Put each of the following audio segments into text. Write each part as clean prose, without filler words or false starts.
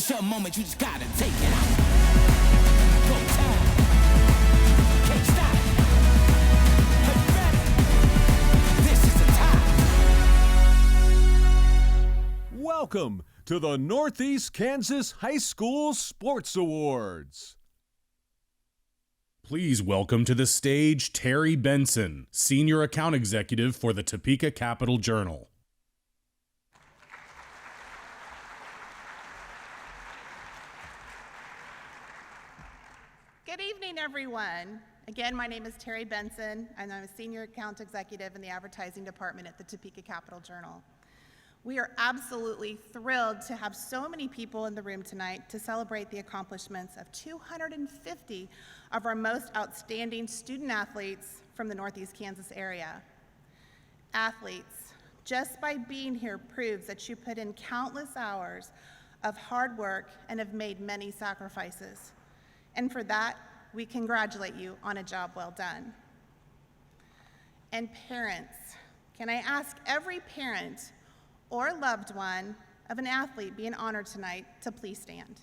it's your moment, you just gotta take it out. Go time. Can't stop. Are you ready? This is the time. Welcome to the Northeast Kansas High School Sports Awards. Please welcome to the stage Terry Benson, Senior Account Executive for the Topeka Capital Journal. Good evening, everyone. Again, my name is Terry Benson, and I'm a Senior Account Executive in the Advertising Department at the Topeka Capital Journal. We are absolutely thrilled to have so many people in the room tonight to celebrate the accomplishments of 250 of our most outstanding student athletes from the Northeast Kansas area. Athletes, just by being here proves that you put in countless hours of hard work and have made many sacrifices. And for that, we congratulate you on a job well done. And parents, can I ask every parent or loved one of an athlete being honored tonight to please stand.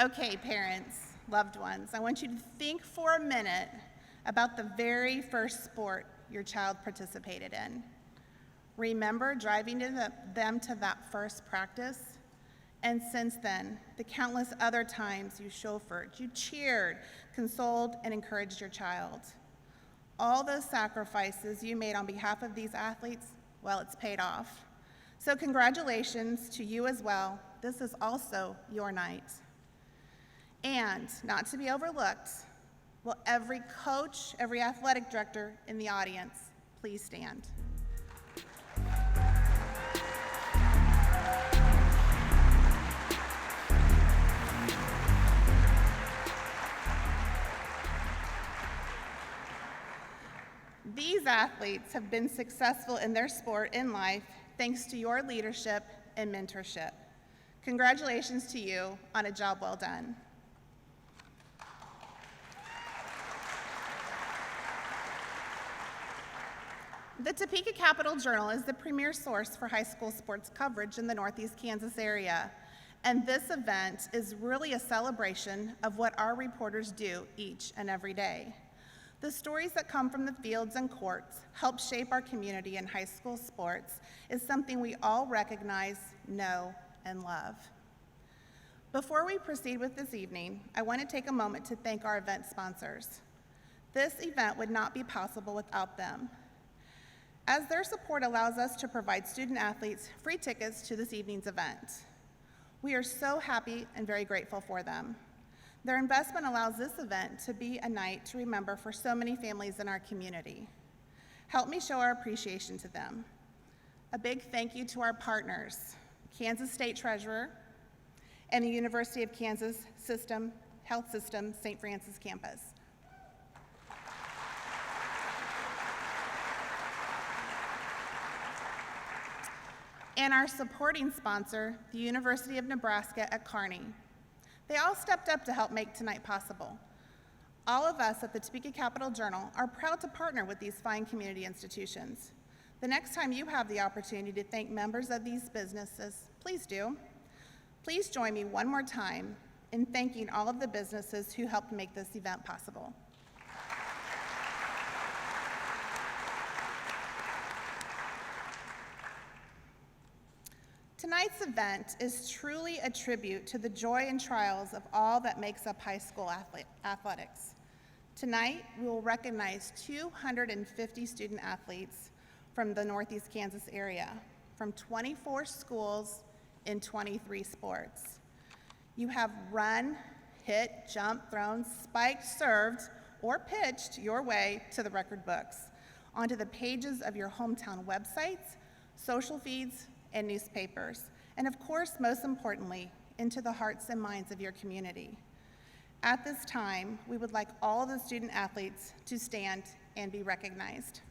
Okay, parents, loved ones, I want you to think for a minute about the very first sport your child participated in. Remember driving them to that first practice? And since then, the countless other times you chauffeured, you cheered, consoled, and encouraged your child. All those sacrifices you made on behalf of these athletes, well, it's paid off. So congratulations to you as well. This is also your night. And not to be overlooked, will every coach, every athletic director in the audience please stand. These athletes have been successful in their sport in life thanks to your leadership and mentorship. Congratulations to you on a job well done. The Topeka Capital Journal is the premier source for high school sports coverage in the Northeast Kansas area, and this event is really a celebration of what our reporters do each and every day. The stories that come from the fields and courts help shape our community in high school sports is something we all recognize, know, and love. Before we proceed with this evening, I want to take a moment to thank our event sponsors. This event would not be possible without them, as their support allows us to provide student athletes free tickets to this evening's event. We are so happy and very grateful for them. Their investment allows this event to be a night to remember for so many families in our community. Help me show our appreciation to them. A big thank you to our partners, Kansas State Treasurer and the University of Kansas Health System St. Francis campus. And our supporting sponsor, the University of Nebraska at Kearney. They all stepped up to help make tonight possible. All of us at the Topeka Capital Journal are proud to partner with these fine community institutions. The next time you have the opportunity to thank members of these businesses, please do. Please join me one more time in thanking all of the businesses who helped make this event possible. Tonight's event is truly a tribute to the joy and trials of all that makes up high school athletics. Tonight, we will recognize 250 student athletes from the Northeast Kansas area, from 24 schools in 23 sports. You have run, hit, jumped, thrown, spiked, served, or pitched your way to the record books, onto the pages of your hometown websites, social feeds, and newspapers, and of course, most importantly, into the hearts and minds of your community. At this time, we would like all of the student athletes to stand and be recognized.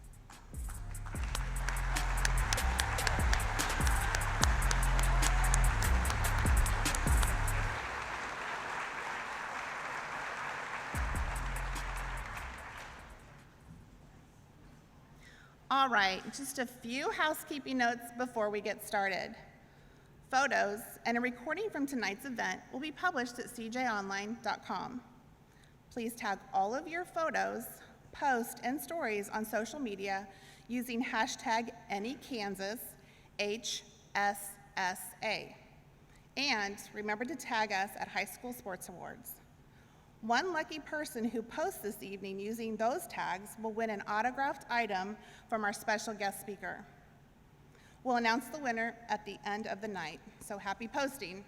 All right, just a few housekeeping notes before we get started. Photos and a recording from tonight's event will be published at cjonline.com. Please tag all of your photos, posts, and stories on social media using hashtag AnyKansas, HSSA. And remember to tag us at High School Sports Awards. One lucky person who posts this evening using those tags will win an autographed item from our special guest speaker. We'll announce the winner at the end of the night, so happy posting.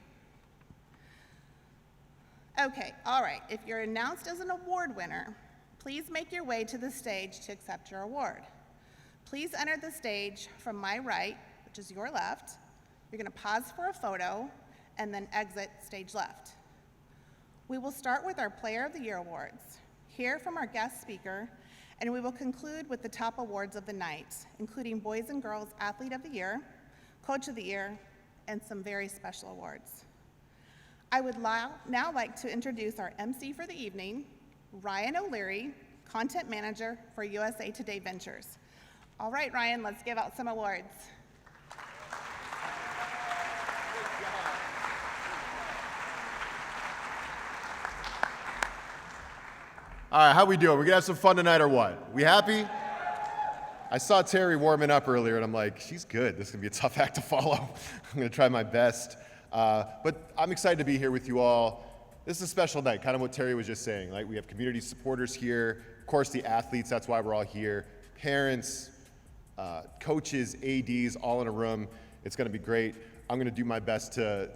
Okay, all right, if you're announced as an award winner, please make your way to the stage to accept your award. Please enter the stage from my right, which is your left. You're gonna pause for a photo and then exit stage left. We will start with our Player of the Year awards, hear from our guest speaker, and we will conclude with the top awards of the night, including Boys and Girls Athlete of the Year, Coach of the Year, and some very special awards. I would now like to introduce our MC for the evening, Ryan O'Leary, Content Manager for USA Today Ventures. All right, Ryan, let's give out some awards. All right, how we doing? We gonna have some fun tonight or what? We happy? I saw Terry warming up earlier and I'm like, she's good. This is gonna be a tough act to follow. I'm gonna try my best. But I'm excited to be here with you all. This is a special night, kind of what Terry was just saying. Like, we have community supporters here, of course the athletes, that's why we're all here, parents, coaches, ADs, all in a room. It's gonna be great. I'm gonna do my best to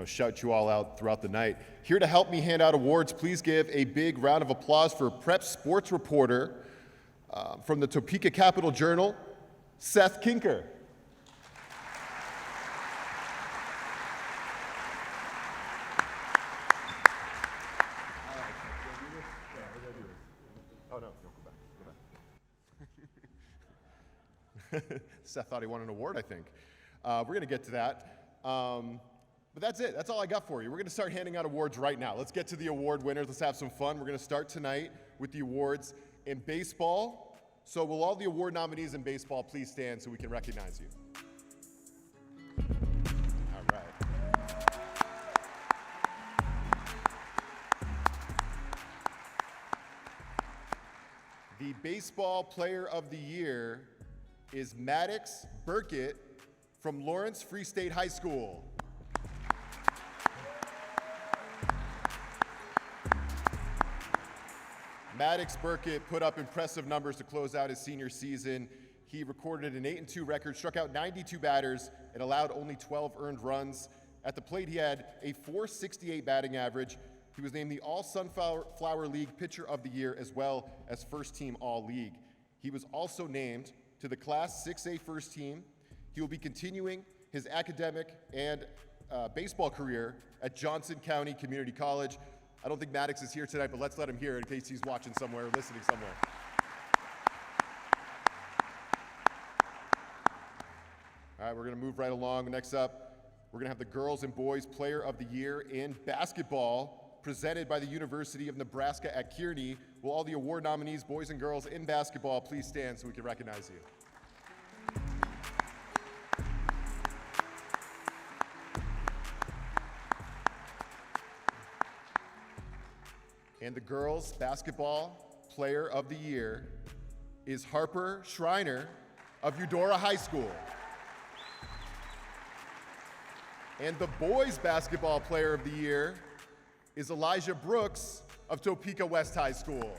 shout you all out throughout the night. Here to help me hand out awards, please give a big round of applause for Prep Sports Reporter from the Topeka Capital Journal, Seth Kinker. Oh no, go back. Seth thought he won an award, I think. We're gonna get to that. But that's it. That's all I got for you. We're going to start handing out awards right now. Let's get to the award winners. Let's have some fun. We're going to start tonight with the awards in baseball. So will all the award nominees in baseball please stand so we can recognize you? All right. The Baseball Player of the Year is Maddox Burkett from Lawrence Free State High School. Maddox Burkett put up impressive numbers to close out his senior season. He recorded an 8-2 record, struck out 92 batters, and allowed only 12 earned runs. At the plate, he had a .468 batting average. He was named the All-Sunflower League Pitcher of the Year as well as First Team All-League. He was also named to the Class 6A First Team. He will be continuing his academic and baseball career at Johnson County Community College. I don't think Maddox is here tonight, but let's let him hear it in case he's watching somewhere or listening somewhere. All right, we're going to move right along. Next up, we're going to have the Girls and Boys Player of the Year in basketball, presented by the University of Nebraska at Kearney. Will all the award nominees, boys and girls in basketball, please stand so we can recognize you? And the Girls Basketball Player of the Year is Harper Schreiner of Eudora High School. And the Boys Basketball Player of the Year is Elijah Brooks of Topeka West High School.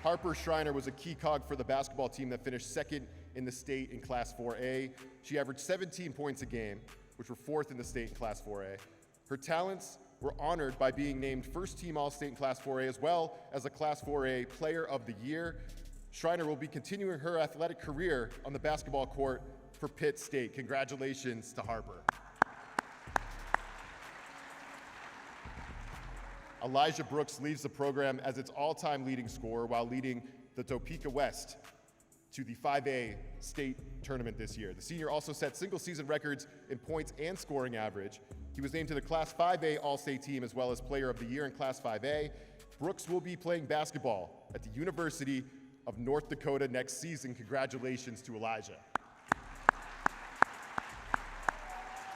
Harper Schreiner was a key cog for the basketball team that finished second in the state in Class 4A. She averaged 17 points a game, which were fourth in the state in Class 4A. Her talents were honored by being named First Team All-State in Class 4A as well as a Class 4A Player of the Year. Schreiner will be continuing her athletic career on the basketball court for Pitt State. Congratulations to Harper. Elijah Brooks leads the program as its all-time leading scorer while leading the Topeka West to the 5A state tournament this year. The senior also set single-season records in points and scoring average. He was named to the Class 5A All-State team as well as Player of the Year in Class 5A. Brooks will be playing basketball at the University of North Dakota next season. Congratulations to Elijah.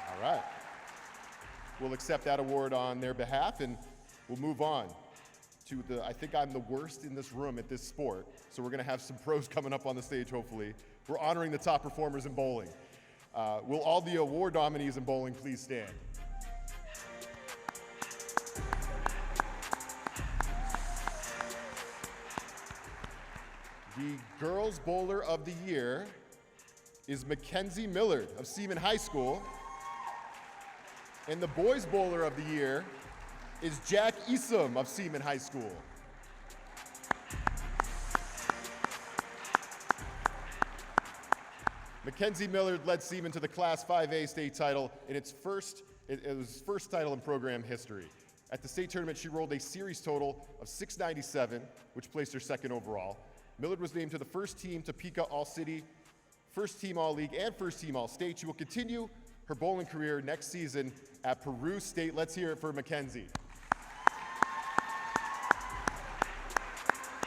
All right. We'll accept that award on their behalf, and we'll move on to I think I'm the worst in this room at this sport, so we're gonna have some pros coming up on the stage, hopefully. We're honoring the top performers in bowling. Will all the award nominees in bowling please stand? The girls bowler of the year is Mackenzie Millard of Seaman High School. And the boys bowler of the year is Jack Esom of Seaman High School. Mackenzie Millard led Seaman to the Class 5A state title in it was its first title in program history. At the state tournament, she rolled a series total of 697, which placed her second overall. Millard was named to the first team Topeka All-City, first team All-League, and first team All-State. She will continue her bowling career next season at Peru State. Let's hear it for Mackenzie.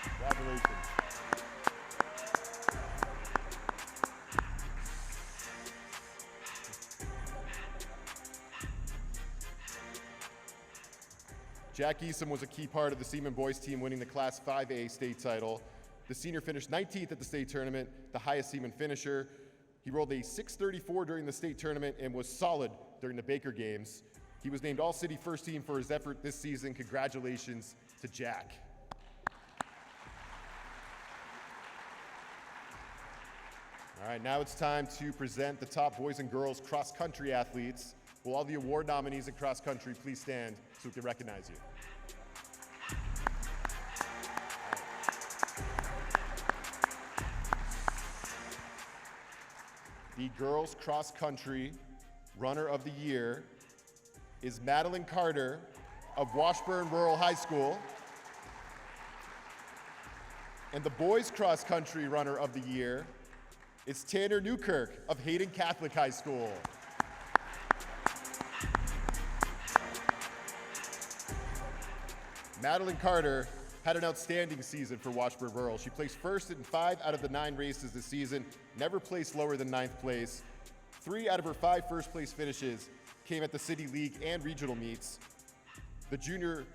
Congratulations. Jack Esom was a key part of the Seaman boys team winning the Class 5A state title. The senior finished 19th at the state tournament, the highest Seaman finisher. He rolled a 634 during the state tournament and was solid during the Baker games. He was named All-City first team for his effort this season. Congratulations to Jack. All right, now it's time to present the top boys and girls cross-country athletes. Will all the award nominees in cross-country please stand so we can recognize you? The girls cross-country runner of the year is Madeline Carter of Washburn Rural High School. And the boys cross-country runner of the year is Tanner Newkirk of Hayden Catholic High School. Madeline Carter had an outstanding season for Washburn Rural. She placed first in 5 out of the 9 races this season, never placed lower than 9th place. 3 out of her 5 first place finishes came at the City League and regional meets. The junior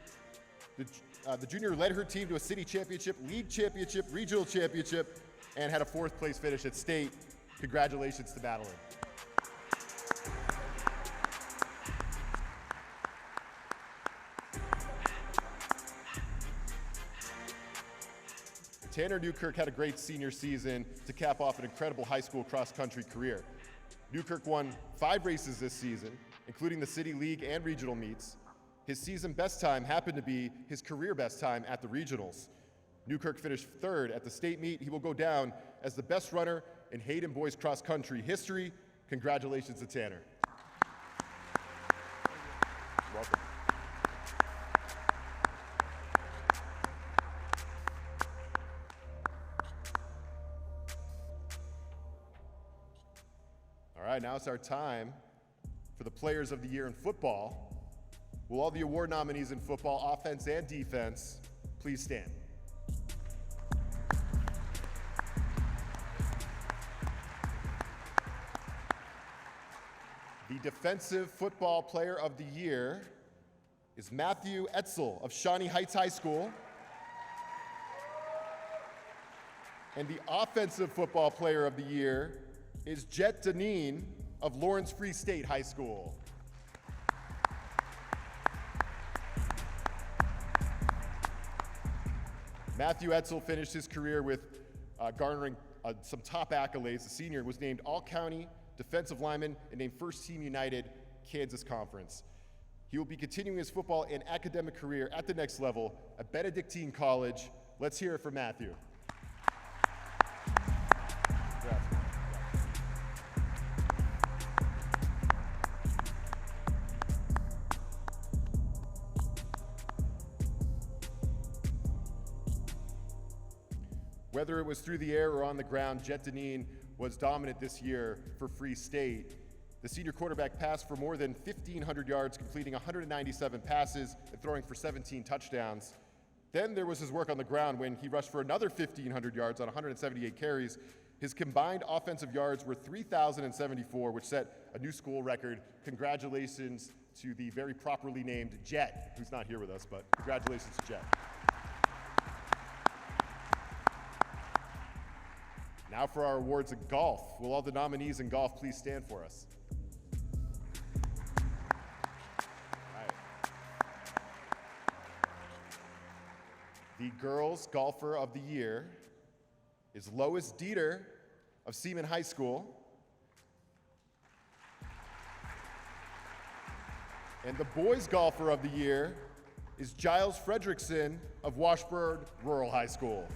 led her team to a city championship, league championship, regional championship, and had a 4th place finish at state. Congratulations to Madeline. Tanner Newkirk had a great senior season to cap off an incredible high school cross-country career. Newkirk won 5 races this season, including the City League and regional meets. His season best time happened to be his career best time at the regionals. Newkirk finished 3rd at the state meet. He will go down as the best runner in Hayden boys cross-country history. Congratulations to Tanner. Welcome. All right, now it's our time for the Players of the Year in football. Will all the award nominees in football, offense and defense, please stand? The Defensive Football Player of the Year is Matthew Etzel of Shawnee Heights High School. And the Offensive Football Player of the Year is Jet Deneen of Lawrence Free State High School. Matthew Etzel finished his career with garnering some top accolades. The senior was named All-County Defensive Lineman and named First Team United Kansas Conference. He will be continuing his football and academic career at the next level at Benedictine College. Let's hear it for Matthew. Whether it was through the air or on the ground, Jet Deneen was dominant this year for Free State. The senior quarterback passed for more than 1,500 yards, completing 197 passes and throwing for 17 touchdowns. Then there was his work on the ground when he rushed for another 1,500 yards on 178 carries. His combined offensive yards were 3,074, which set a new school record. Congratulations to the very properly named Jet, who's not here with us, but congratulations to Jet. Now for our awards in golf. Will all the nominees in golf please stand for us? All right. The Girls Golfer of the Year is Lois Dieter of Seaman High School. And the Boys Golfer of the Year is Giles Fredrickson of Washburn Rural High School.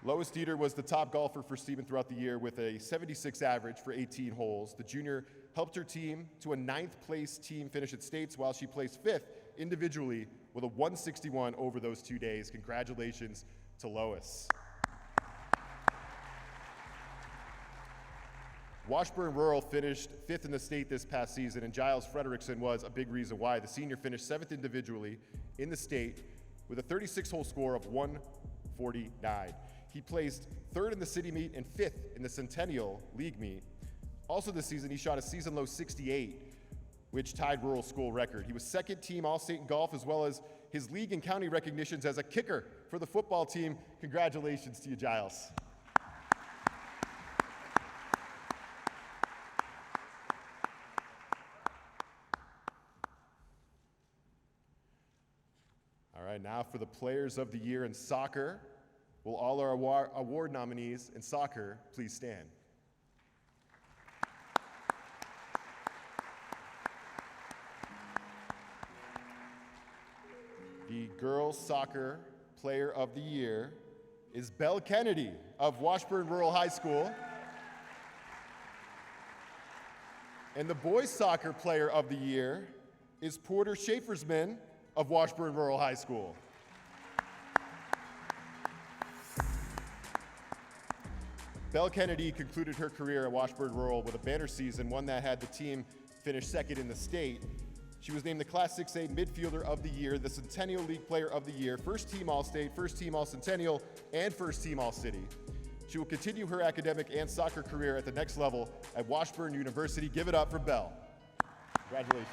Lois Dieter was the top golfer for Seaman throughout the year with a 76 average for 18 holes. The junior helped her team to a 9th place team finish at States while she placed 5th individually with a 161 over those 2 days. Congratulations to Lois. Washburn Rural finished 5th in the state this past season, and Giles Frederickson was a big reason why. The senior finished 7th individually in the state with a 36-hole score of 149. He placed 3rd in the city meet and 5th in the Centennial League meet. Also this season, he shot a season-low 68, which tied rural school record. He was 2nd team All-State in golf, as well as his league and county recognitions as a kicker for the football team. Congratulations to you, Giles. All right, now for the Players of the Year in soccer. Will all our award nominees in soccer please stand? The Girls Soccer Player of the Year is Belle Kennedy of Washburn Rural High School. And the Boys Soccer Player of the Year is Porter Schaefersman of Washburn Rural High School. Belle Kennedy concluded her career at Washburn Rural with a banner season, one that had the team finish 2nd in the state. She was named the Class 6A Midfielder of the Year, the Centennial League Player of the Year, 1st Team All-State, 1st Team All-Centennial, and 1st Team All-City. She will continue her academic and soccer career at the next level at Washburn University. Give it up for Belle. Congratulations.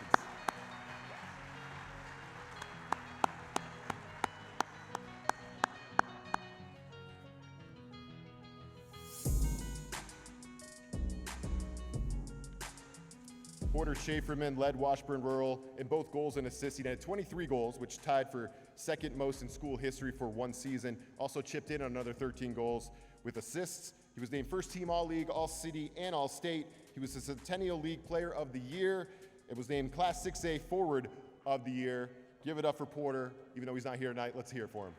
Porter Schaeferman led Washburn Rural in both goals and assists. He had 23 goals, which tied for 2nd most in school history for one season. Also chipped in on another 13 goals with assists. He was named 1st Team All-League, All-City, and All-State. He was the Centennial League Player of the Year. It was named Class 6A Forward of the Year. Give it up for Porter. Even though he's not here tonight, let's hear it for him.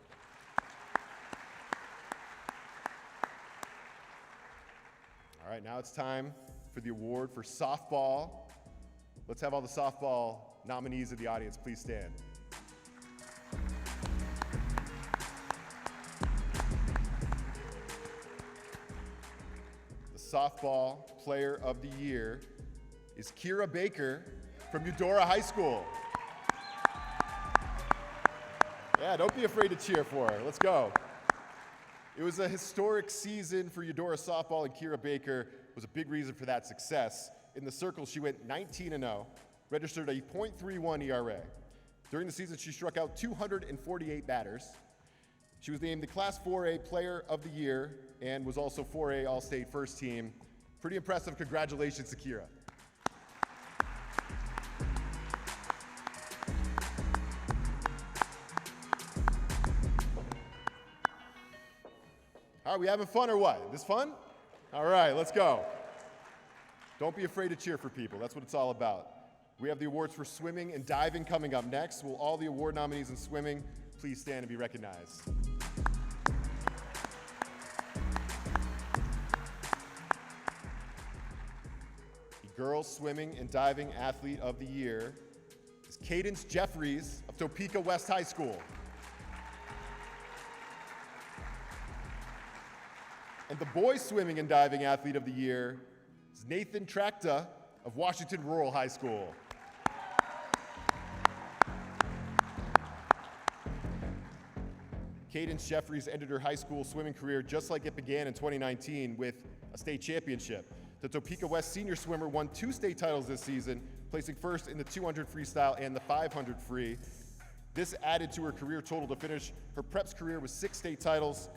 All right, now it's time for the award for softball. Let's have all the softball nominees in the audience please stand. The softball player of the year is Kira Baker from Eudora High School. Yeah, don't be afraid to cheer for her. Let's go. It was a historic season for Eudora softball, and Kira Baker was a big reason for that success. In the circles, she went 19-0, registered a .31 ERA. During the season, she struck out 248 batters. She was named the Class 4A Player of the Year and was also 4A All-State 1st Team. Pretty impressive. Congratulations to Kira. All right, we having fun or what? This fun? All right, let's go. Don't be afraid to cheer for people. That's what it's all about. We have the awards for swimming and diving coming up next. Will all the award nominees in swimming please stand and be recognized? The Girls Swimming and Diving Athlete of the Year is Cadence Jeffries of Topeka West High School. And the Boys Swimming and Diving Athlete of the Year is Nathan Tracta of Washington Rural High School. Cadence Jeffries ended her high school swimming career just like it began in 2019 with a state championship. The Topeka West senior swimmer won 2 state titles this season, placing first in the 200 freestyle and the 500 free. This added to her career total to finish her preps career with 6 state titles.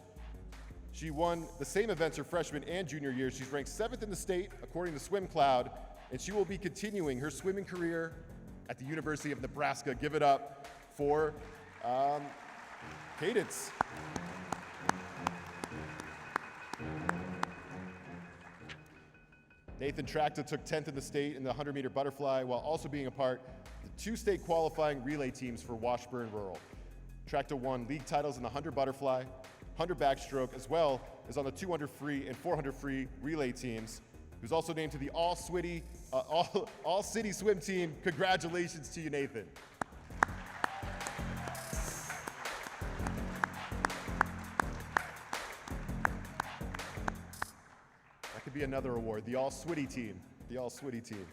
She won the same events her freshman and junior years. She's ranked 7th in the state, according to Swim Cloud, and she will be continuing her swimming career at the University of Nebraska. Give it up for Cadence. Nathan Tracta took 10th in the state in the 100-meter butterfly, while also being a part of the 2 state qualifying relay teams for Washburn Rural. Tracta won league titles in the 100 butterfly, 100 backstroke, as well as on the 200 free and 400 free relay teams. He was also named to the all-city swim team. Congratulations to you, Nathan. That could be another award, the all-switty team. The all-switty team.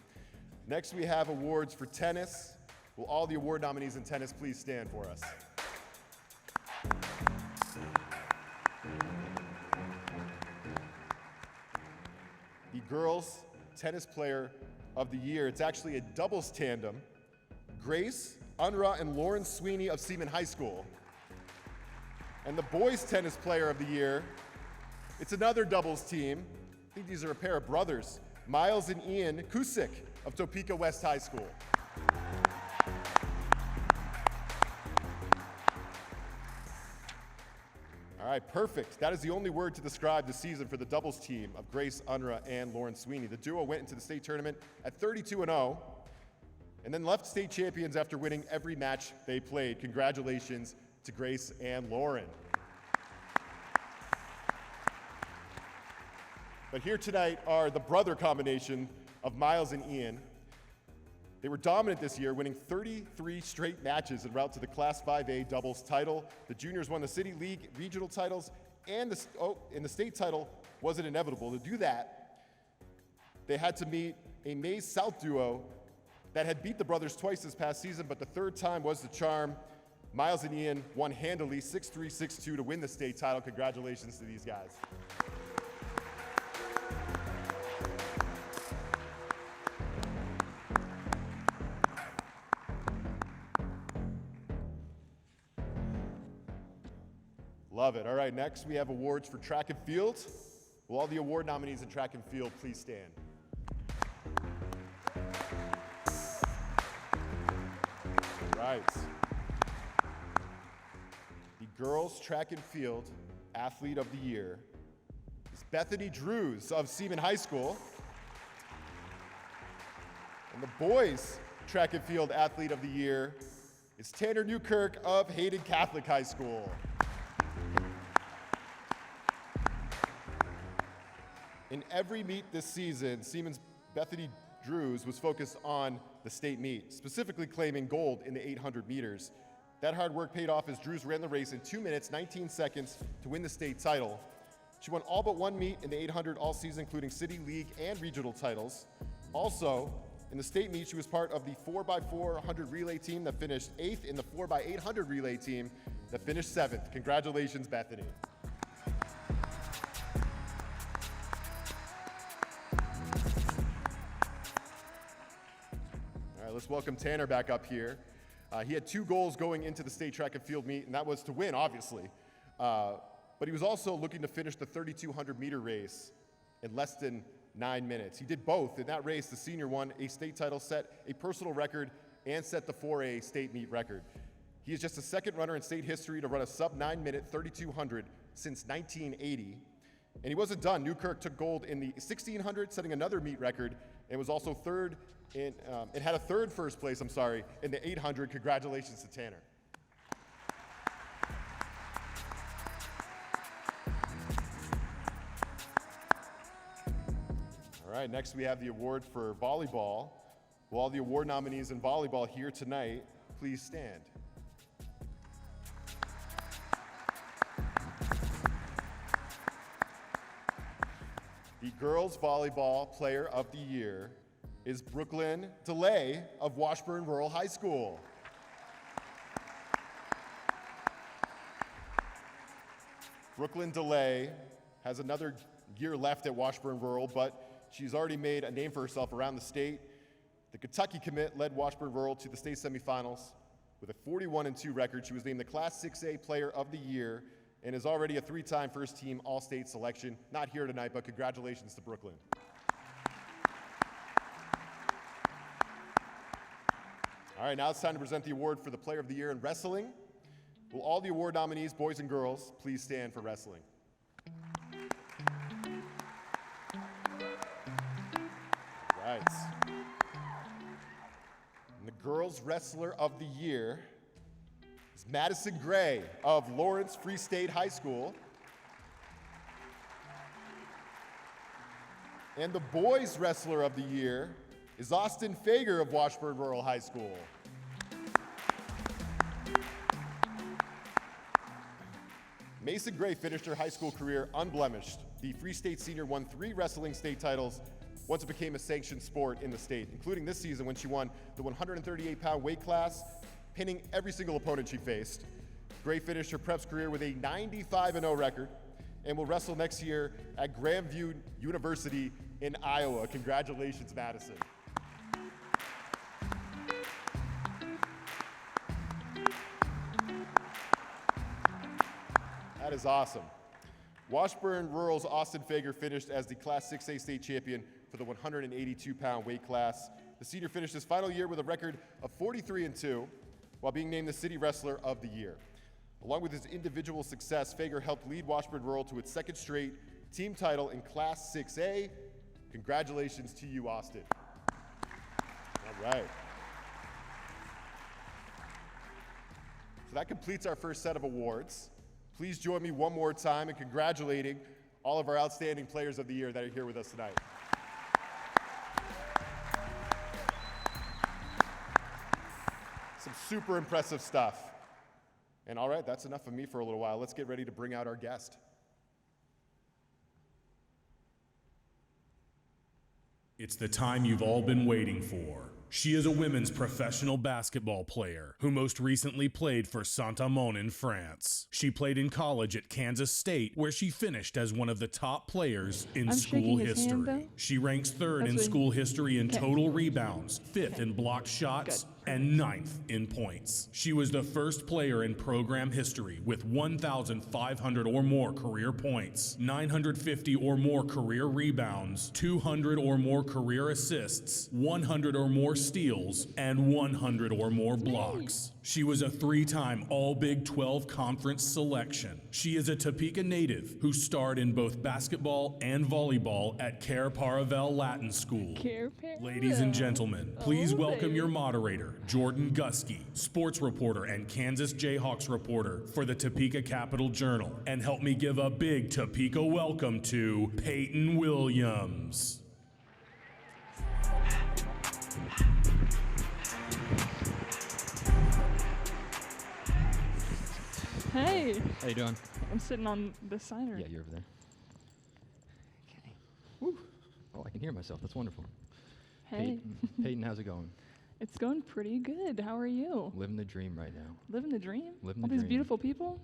Next, we have awards for tennis. Will all the award nominees in tennis please stand for us? The girls tennis player of the year, it's actually a doubles tandem. Grace Unruh and Lauren Sweeney of Seaman High School. And the boys tennis player of the year, it's another doubles team. I think these are a pair of brothers, Miles and Ian Kusick of Topeka West High School. All right, perfect. That is the only word to describe the season for the doubles team of Grace Unruh and Lauren Sweeney. The duo went into the state tournament at 32-0 and then left state champions after winning every match they played. Congratulations to Grace and Lauren. But here tonight are the brother combination of Miles and Ian. They were dominant this year, winning 33 straight matches en route to the Class 5A doubles title. The juniors won the City League regional titles, and the state title wasn't inevitable. To do that, they had to meet a Mays South duo that had beat the brothers twice this past season, but the third time was the charm. Miles and Ian won handily 6-3, 6-2 to win the state title. Congratulations to these guys. Love it. All right, next we have awards for track and field. Will all the award nominees in track and field please stand? Right. The girls track and field athlete of the year is Bethany Drews of Seaman High School. And the boys track and field athlete of the year is Tanner Newkirk of Hayden Catholic High School. In every meet this season, Seaman's Bethany Drews was focused on the state meet, specifically claiming gold in the 800 meters. That hard work paid off as Drews ran the race in 2 minutes, 19 seconds to win the state title. She won all but one meet in the 800 all season, including city, league, and regional titles. Also, in the state meet, she was part of the 4x400 relay team that finished 8th in the 4x800 relay team that finished 7th. Congratulations, Bethany. Let's welcome Tanner back up here. He had 2 goals going into the state track and field meet, and that was to win, obviously. But he was also looking to finish the 3,200-meter race in less than 9 minutes. He did both. In that race, the senior won a state title, set a personal record, and set the 4A state meet record. He is just the second runner in state history to run a sub-9-minute 3,200 since 1980. And he wasn't done. Newkirk took gold in the 1,600, setting another meet record, and was also third in, it had a third first place, in the 800. Congratulations to Tanner. All right, next we have the award for volleyball. Will all the award nominees in volleyball here tonight please stand? The girls volleyball player of the year is Brooklyn DeLay of Washburn Rural High School. Brooklyn DeLay has another year left at Washburn Rural, but she's already made a name for herself around the state. The Kentucky commit led Washburn Rural to the state semifinals with a 41-2 record. She was named the Class 6A Player of the Year and is already a 3-time first-team All-State selection. Not here tonight, but congratulations to Brooklyn. All right, now it's time to present the award for the Player of the Year in wrestling. Will all the award nominees, boys and girls, please stand for wrestling? Right. And the Girls Wrestler of the Year is Madison Gray of Lawrence Free State High School. And the Boys Wrestler of the Year is Austin Fager of Washburn Rural High School. Mason Gray finished her high school career unblemished. The Free State senior won 3 wrestling state titles once it became a sanctioned sport in the state, including this season when she won the 138-pound weight class, pinning every single opponent she faced. Gray finished her preps career with a 95-0 record and will wrestle next year at Grandview University in Iowa. Congratulations, Madison. That is awesome. Washburn Rural's Austin Fager finished as the Class 6A state champion for the 182-pound weight class. The senior finished his final year with a record of 43-2 while being named the City Wrestler of the Year. Along with his individual success, Fager helped lead Washburn Rural to its 2nd straight team title in Class 6A. Congratulations to you, Austin. All right. So that completes our first set of awards. Please join me one more time in congratulating all of our outstanding players of the year that are here with us tonight. Some super impressive stuff. And all right, that's enough of me for a little while. Let's get ready to bring out our guest. It's the time you've all been waiting for. She is a women's professional basketball player who most recently played for Saint-Amand in France. She played in college at Kansas State, where she finished as one of the top players in school history. She ranks 3rd in school history in total rebounds, 5th in blocked shots, and 9th in points. She was the first player in program history with 1,500 or more career points, 950 or more career rebounds, 200 or more career assists, 100 or more steals, and 100 or more blocks. She was a 3-time All-Big 12 Conference selection. She is a Topeka native who starred in both basketball and volleyball at Care Paravel Latin School. Ladies and gentlemen, please welcome your moderator, Jordan Gusky, sports reporter and Kansas Jayhawks reporter for the Topeka Capital Journal, and help me give a big Topeka welcome to Peyton Williams. Hey, How you doing? I'm sitting on this signer. Yeah, you're over there. Okay. Woo. Oh, I can hear myself. That's wonderful. Hey, Peyton, how's it going? it's going pretty good. How are you? Living the dream right now. Living the dream? Living All the these dream. beautiful people?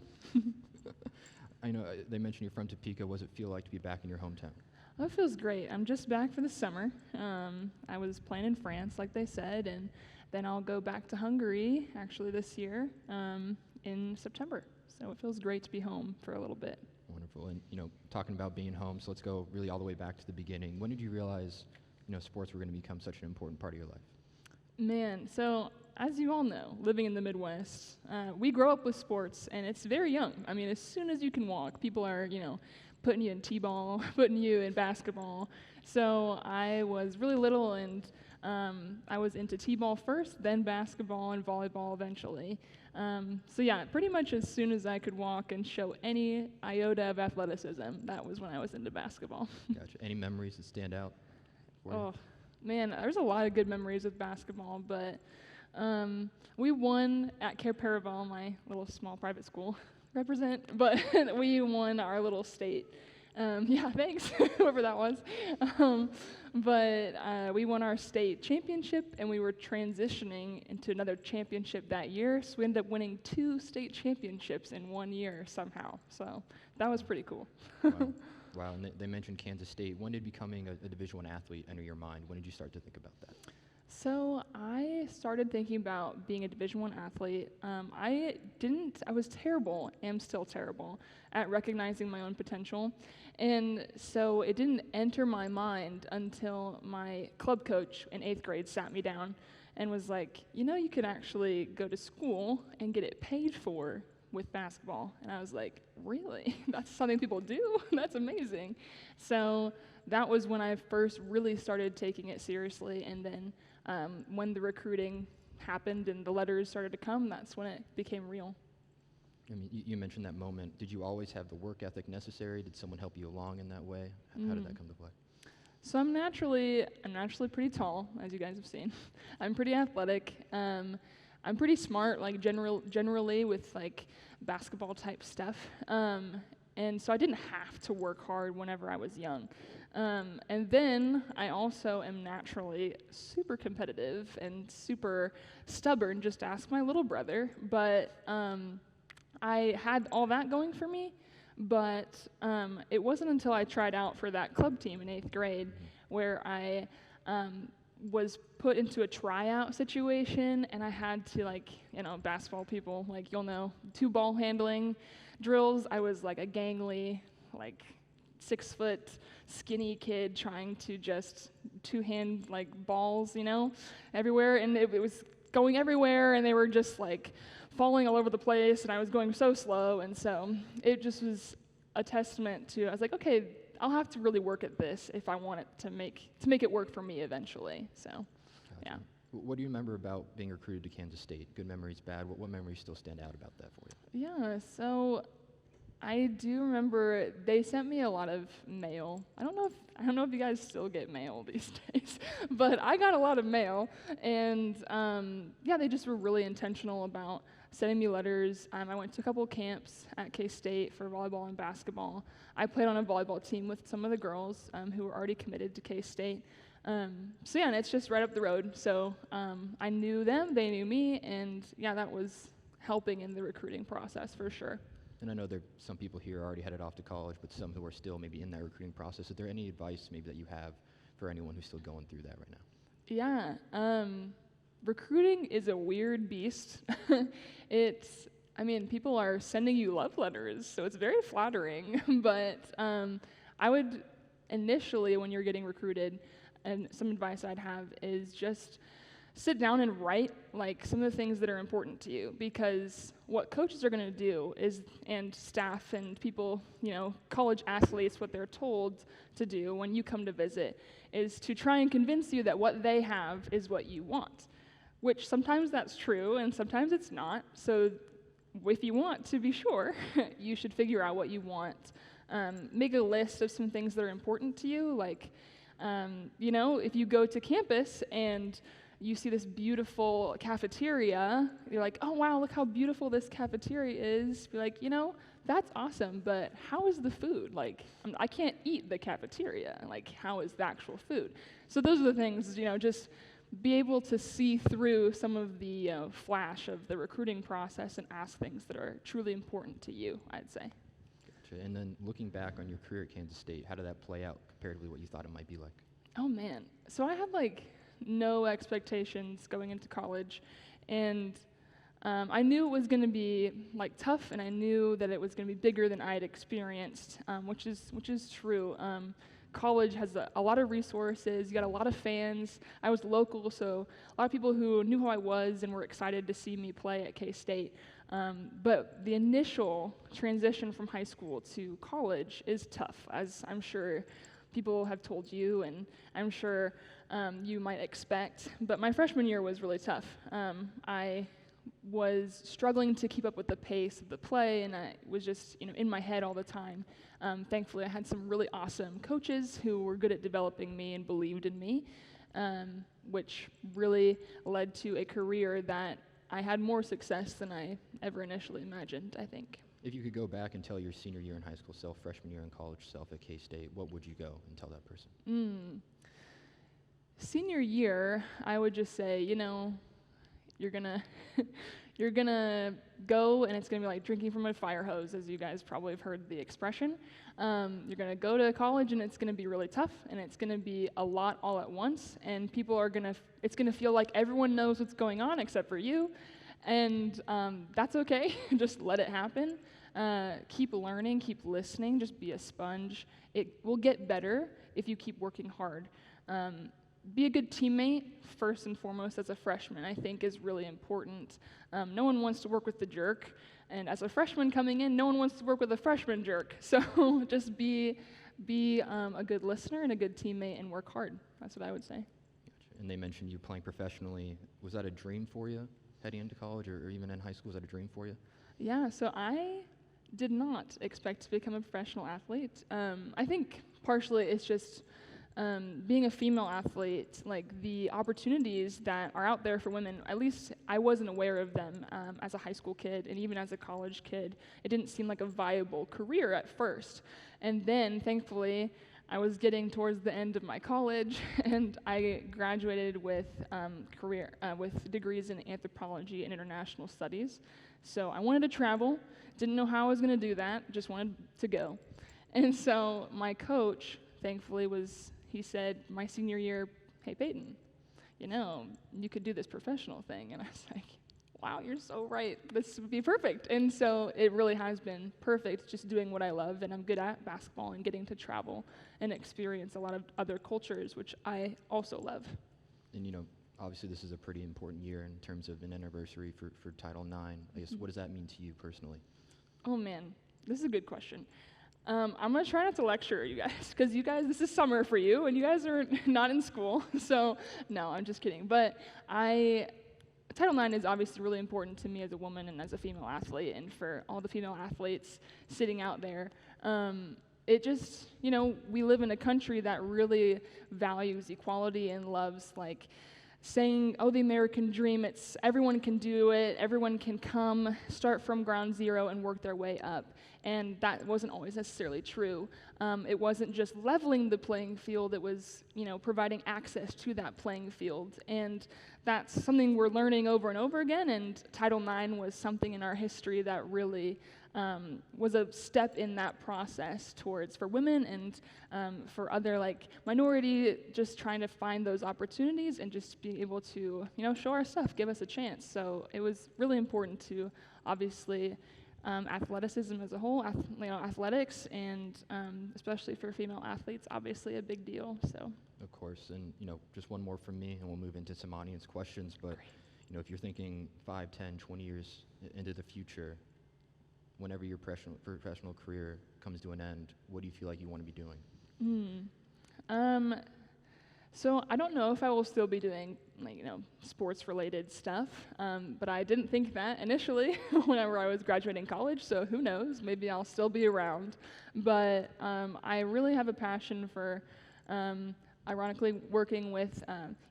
I know they mentioned you're from Topeka. What does it feel like to be back in your hometown? Oh, it feels great. I'm just back for the summer. I was playing in France, like they said, and then I'll go back to Hungary, actually, this year in September. So it feels great to be home for a little bit. Wonderful. And, talking about being home, so let's go really all the way back to the beginning. When did you realize, sports were going to become such an important part of your life? Man, so as you all know, living in the Midwest, we grow up with sports, and it's very young. I mean, as soon as you can walk, people are, putting you in t-ball, putting you in basketball. So I was really little, and I was into t-ball first, then basketball and volleyball eventually. So yeah, pretty much as soon as I could walk and show any iota of athleticism, that was when I was into basketball. Gotcha. Any memories that stand out for you? Oh, man, there's a lot of good memories with basketball, but we won at Care Paravel, my little small private school, but we won our little state Yeah, thanks, whoever that was. But we won our state championship, and we were transitioning into another championship that year. So we ended up winning 2 state championships in 1 year somehow. So that was pretty cool. Wow. Wow, and they mentioned Kansas State. When did becoming a Division I athlete enter your mind? When did you start to think about that? So I started thinking about being a Division I athlete. I was terrible, am still terrible, at recognizing my own potential. And so it didn't enter my mind until my club coach in 8th grade sat me down and was like, you could actually go to school and get it paid for with basketball. And I was like, really? That's something people do? That's amazing. So that was when I first really started taking it seriously. And then when the recruiting happened and the letters started to come, that's when it became real. I mean, you mentioned that moment. Did you always have the work ethic necessary? Did someone help you along in that way? How did that come to play? So I'm naturally pretty tall, as you guys have seen. I'm pretty athletic. I'm pretty smart, like generally with like basketball type stuff. And so I didn't have to work hard whenever I was young. And then I also am naturally super competitive and super stubborn, just ask my little brother. But I had all that going for me, but it wasn't until I tried out for that club team in 8th grade where I was put into a tryout situation, and I had to, basketball people, you'll know, 2 ball handling drills. I was like a gangly, 6-foot skinny kid trying to just 2-hand balls, everywhere, and it was going everywhere, and they were just falling all over the place, and I was going so slow, and so it just was a testament to, I was like, okay, I'll have to really work at this if I want it to make it work for me eventually. So, Gotcha. Yeah. What do you remember about being recruited to Kansas State? Good memories, bad? What memories still stand out about that for you? Yeah, so I do remember they sent me a lot of mail. I don't know if you guys still get mail these days, but I got a lot of mail, and they just were really intentional about sending me letters. I went to a couple of camps at K-State for volleyball and basketball. I played on a volleyball team with some of the girls who were already committed to K-State. And it's just right up the road. So I knew them, they knew me, and that was helping in the recruiting process for sure. And I know there are some people here already headed off to college, but some who are still maybe in that recruiting process. Is there any advice maybe that you have for anyone who's still going through that right now? Yeah, recruiting is a weird beast. People are sending you love letters, so it's very flattering. But I would initially, when you're getting recruited, and some advice I'd have is just sit down and write some of the things that are important to you, because what coaches are going to do is, and staff and people, college athletes, what they're told to do when you come to visit is to try and convince you that what they have is what you want, which sometimes that's true and sometimes it's not. So if you want to be sure, you should figure out what you want. Make a list of some things that are important to you, if you go to campus and you see this beautiful cafeteria, you're like, oh wow, look how beautiful this cafeteria is. Be like, that's awesome, but how is the food? I can't eat the cafeteria. How is the actual food? So those are the things, just be able to see through some of the flash of the recruiting process and ask things that are truly important to you, I'd say. Gotcha. And then looking back on your career at Kansas State, how did that play out comparatively what you thought it might be like? Oh man, so I had no expectations going into college, and I knew it was going to be tough, and I knew that it was going to be bigger than I had experienced, which is true. College has a lot of resources. You got a lot of fans. I was local, so a lot of people who knew who I was and were excited to see me play at K-State. But the initial transition from high school to college is tough, as I'm sure people have told you, and I'm sure you might expect. But my freshman year was really tough. I was struggling to keep up with the pace of the play, and I was just in my head all the time. Thankfully, I had some really awesome coaches who were good at developing me and believed in me, which really led to a career that I had more success than I ever initially imagined, I think. If you could go back and tell your senior year in high school self, freshman year in college self at K-State, what would you go and tell that person? Senior year, I would just say, you're gonna you're gonna go and it's gonna be like drinking from a fire hose, as you guys probably have heard the expression. You're gonna go to college and it's gonna be really tough and it's gonna be a lot all at once, and people are it's gonna feel like everyone knows what's going on except for you, and that's okay. Just let it happen. Keep learning, keep listening, just be a sponge. It will get better if you keep working hard. Be a good teammate, first and foremost, as a freshman, I think is really important. No one wants to work with the jerk, and as a freshman coming in, no one wants to work with a freshman jerk. So just be a good listener and a good teammate and work hard. That's what I would say. Gotcha. And they mentioned you playing professionally. Was that a dream for you heading into college or even in high school? Was that a dream for you? Yeah, so I did not expect to become a professional athlete. I think partially it's just being a female athlete, like the opportunities that are out there for women, at least I wasn't aware of them as a high school kid, and even as a college kid, it didn't seem like a viable career at first. And then, thankfully, I was getting towards the end of my college, and I graduated with with degrees in anthropology and international studies. So I wanted to travel, didn't know how I was going to do that, just wanted to go. And so my coach, thankfully, he said, my senior year, hey, Peyton, you could do this professional thing. And I was like, wow, you're so right. This would be perfect. And so it really has been perfect, just doing what I love. And I'm good at basketball and getting to travel and experience a lot of other cultures, which I also love. And, obviously this is a pretty important year in terms of an anniversary for Title IX. I guess, what does that mean to you personally? Oh, man, this is a good question. I'm going to try not to lecture you guys, because this is summer for you, and you guys are not in school. So, no, I'm just kidding. But Title IX is obviously really important to me as a woman and as a female athlete, and for all the female athletes sitting out there. It just, we live in a country that really values equality and loves, saying, the American dream, it's everyone can do it, everyone can come, start from ground zero and work their way up. And that wasn't always necessarily true. It wasn't just leveling the playing field, it was, providing access to that playing field. And that's something we're learning over and over again, and Title IX was something in our history that really was a step in that process for women and for other minority, just trying to find those opportunities and just being able to show our stuff, give us a chance. So it was really important to obviously athleticism as a whole, athletics, and especially for female athletes, obviously a big deal. So. Of course, and just one more from me, and we'll move into some audience questions. But if you're thinking 5, 10, 20 years into the future, whenever your professional career comes to an end, what do you feel like you want to be doing? So I don't know if I will still be doing sports-related stuff, but I didn't think that initially whenever I was graduating college, so who knows, maybe I'll still be around. But I really have a passion for, ironically, working with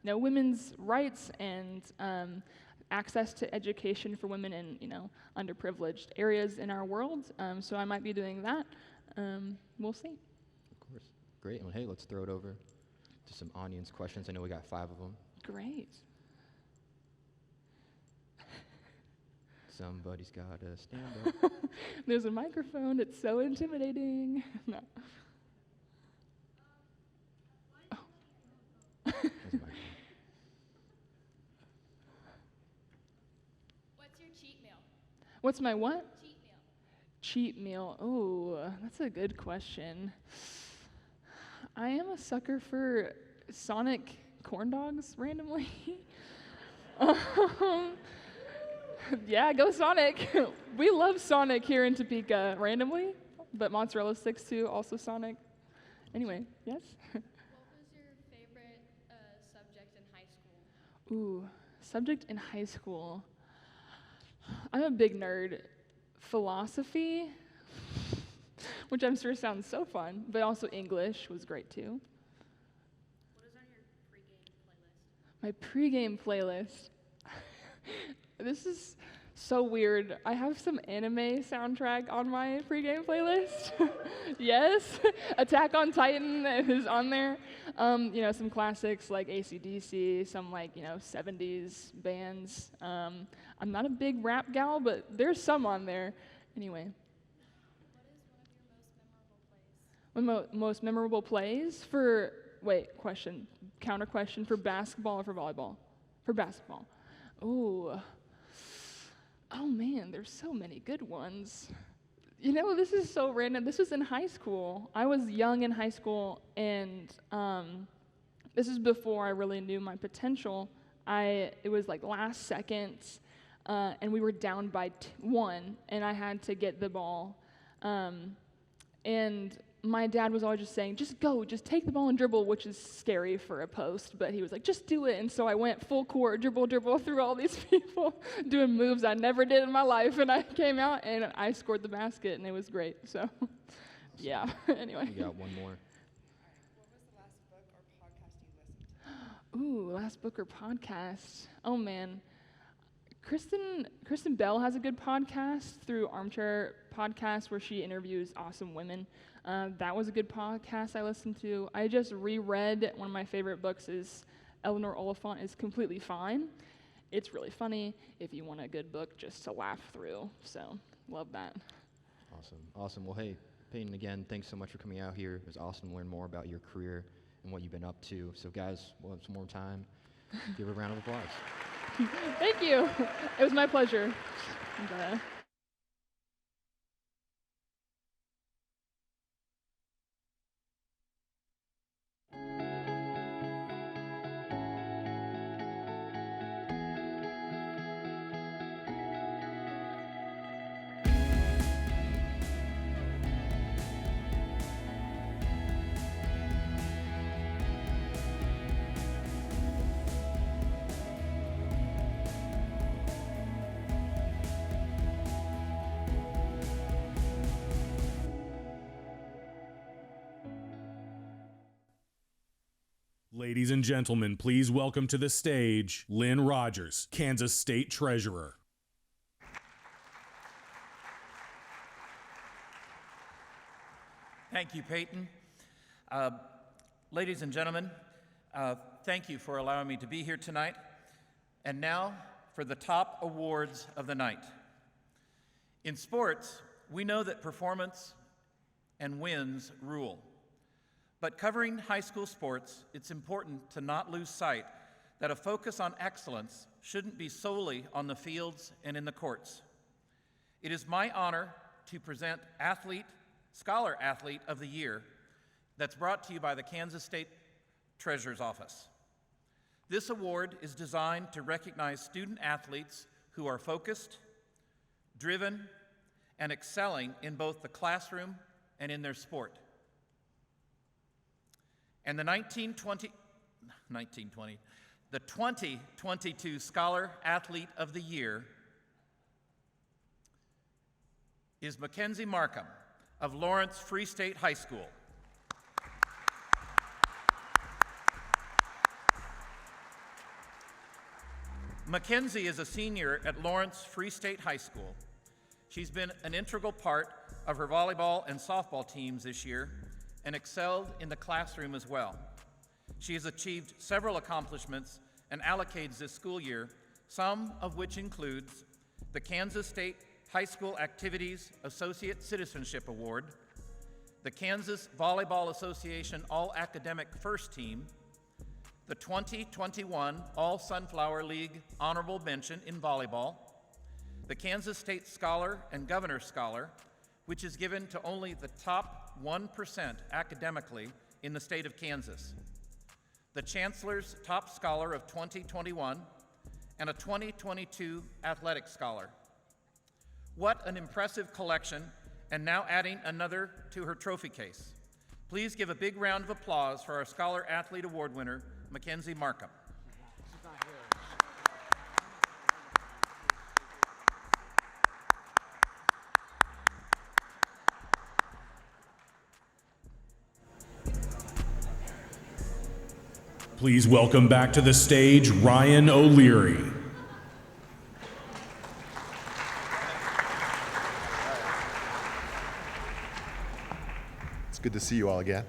women's rights and access to education for women in underprivileged areas in our world. So I might be doing that. We'll see. Of course. Great. Well, hey, let's throw it over to some audience questions. I know we got 5 of them. Great. Somebody's got to stand up. There's a microphone. It's so intimidating. No. Oh. There's a microphone. What's your cheat meal? What's my what? Cheat meal. Cheat meal. Oh, that's a good question. I am a sucker for Sonic corn dogs randomly. Yeah, go Sonic. We love Sonic here in Topeka randomly, but mozzarella sticks too, also Sonic. Anyway, yes? What was your favorite subject in high school? Ooh, subject in high school. I'm a big nerd. Philosophy, which I'm sure sounds so fun, but also English was great too. What is on your pregame playlist? My pregame playlist. This is So weird. I have some anime soundtrack on my pregame playlist. Yes, Attack on Titan is on there. Some classics like AC/DC, some 70s bands. I'm not a big rap gal, but there's some on there. Anyway. What is one of your Most memorable plays counter question, for basketball or for volleyball? For basketball. Ooh. Oh man, there's so many good ones. This is so random. This was in high school. I was young in high school, and this is before I really knew my potential. It was last seconds, and we were down by 1, and I had to get the ball. And my dad was always just saying, just go, just take the ball and dribble, which is scary for a post, but he was like, just do it. And so I went full court, dribble through all these people, doing moves I never did in my life, and I came out and I scored the basket, and it was great. So, yeah, anyway. We got one more. What was the last book or podcast you listened to? Ooh, last book or podcast. Oh, man. Kristen Bell has a good podcast through Armchair Podcast where she interviews awesome women. That was a good podcast I listened to. I just reread one of my favorite books is Eleanor Oliphant is Completely Fine. It's really funny if you want a good book just to laugh through. So, love that. Awesome. Well, hey, Peyton, again, thanks so much for coming out here. It was awesome to learn more about your career and what you've been up to. So, guys, we'll have some more time. Give a round of applause. Thank you. It was my pleasure. And, Ladies and gentlemen, please welcome to the stage Lynn Rogers, Kansas State Treasurer. Thank you, Peyton. Ladies and gentlemen, thank you for allowing me to be here tonight. And now for the top awards of the night. In sports, we know that performance and wins rule. But covering high school sports, it's important to not lose sight that a focus on excellence shouldn't be solely on the fields and in the courts. It is my honor to present Scholar Athlete of the Year that's brought to you by the Kansas State Treasurer's Office. This award is designed to recognize student athletes who are focused, driven, and excelling in both the classroom and in their sport. And the 2022 Scholar Athlete of the Year is Mackenzie Markham of Lawrence Free State High School. Mackenzie is a senior at Lawrence Free State High School. She's been an integral part of her volleyball and softball teams this year and excelled in the classroom as well. She has achieved several accomplishments and allocates this school year, some of which includes the Kansas State High School Activities Associate Citizenship Award, the Kansas Volleyball Association All-Academic First Team, the 2021 All-Sunflower League Honorable Mention in volleyball, the Kansas State Scholar and Governor Scholar, which is given to only the top 1% academically in the state of Kansas, the Chancellor's Top Scholar of 2021, and a 2022 Athletic Scholar. What an impressive collection, and now adding another to her trophy case. Please give a big round of applause for our Scholar Athlete Award winner, Mackenzie Markham. Please welcome back to the stage Ryan O'Leary. It's good to see you all again.